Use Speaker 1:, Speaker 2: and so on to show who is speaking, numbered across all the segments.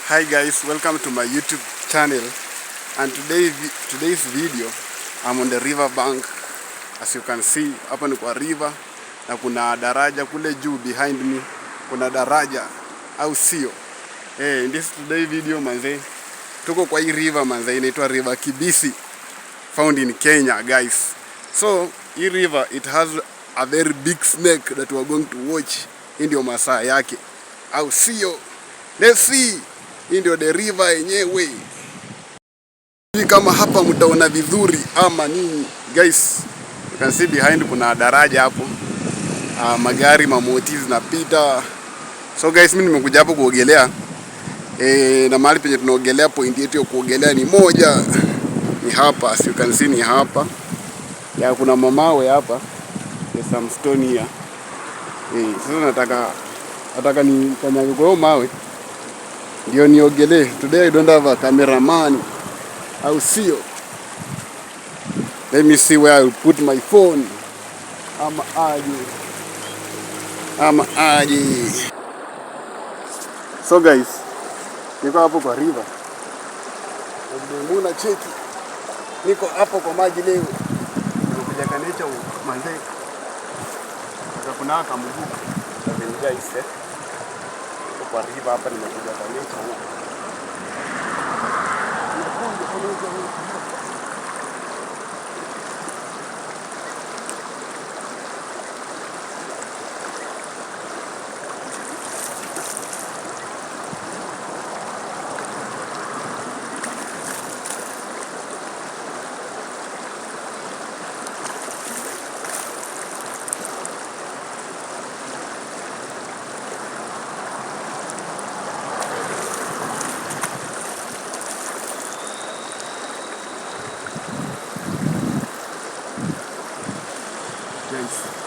Speaker 1: Hi guys, welcome to my YouTube channel, and today's video I'm on the river bank. As you can see, hapa ni kwa river na kuna daraja kule juu behind me. Kuna daraja au sio? In this today video manze, tuko kwa hii river manze, inaitwa River Kibisi, found in Kenya guys. So hii river, it has a very big snake that we are going to watch. Hii ndio masaa yake au sio? Let's see. Hii ndio the river yenyewe. Kama hapa mtaona vizuri ama nini guys. You can see behind kuna daraja hapo. Magari mamoti zinapita. So guys, mimi nimekuja hapo kuogelea. Na mahali penye tunaogelea, point yetu ya kuogelea ni moja. Ni hapa, as you can see ni hapa. Ya kuna mamawe hapa. There's some stone here. Sasa nataka ni kanyage kwa mawe ndio niogelee. Today I don't have a cameraman. I'll see you. Let me see where I'll put my phone. I'm aje. So guys, niko hapo kwa river. Muna cheki. Niko hapo kwa maji leo. Nikuja kanecha manze. Kuna kama mguu. Guys, kwa river hapa nimekuja kwa nature huko.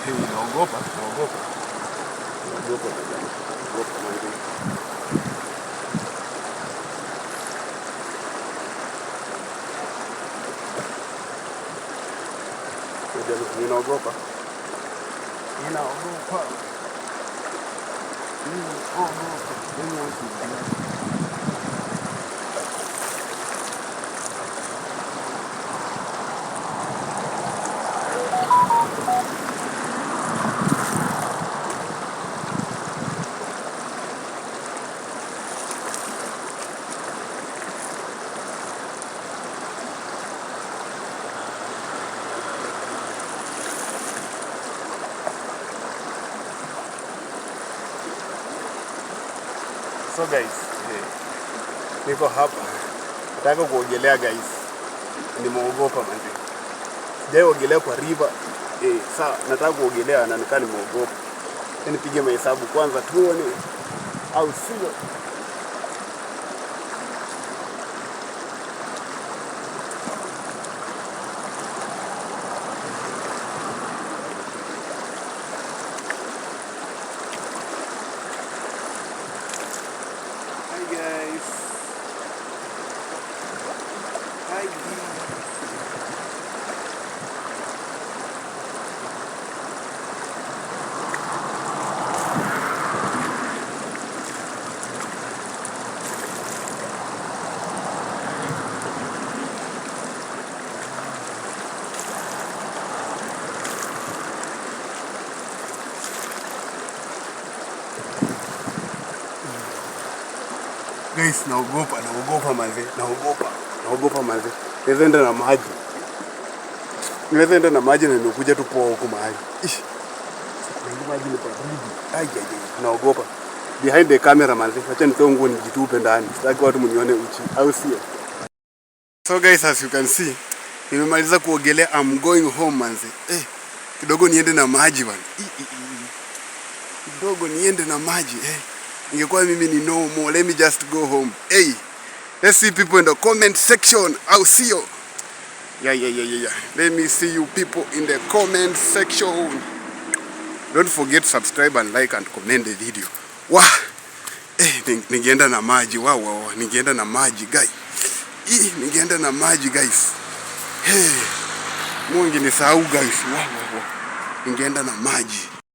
Speaker 1: Hey, naogopa. Ninaogopa. So guys, niko hapa nataka kuogelea guys. Nimeogopa manze. Sijaogelea kwa river. Sasa nataka kuogelea na nikaa nimeogopa. Nipige mahesabu kwanza tuone au sio. Guys, naogopa manze. Naogopa manze. Naweza enda na maji na nimekuja tu poa huko mahali. Maji ni baridi. Naogopa. Behind the camera manze. Acha nitoe nguo nijitupe ndani. Sitaki watu mnione uchi. Au sio? So guys, as you can see, nimemaliza kuogelea. I'm going home manze. Kidogo niende na maji bwana. Kidogo niende na maji. Ingekuwa mimi ni no more. Let me just go home. Let's see people in the comment section. I'll see you. Yeah. Let me see you people in the comment section. Don't forget to subscribe and like and comment the video. Ningeenda na maji. Ningeenda na maji guys. Ningeenda na maji guys. Mungu nisahau guys. Ningeenda na maji.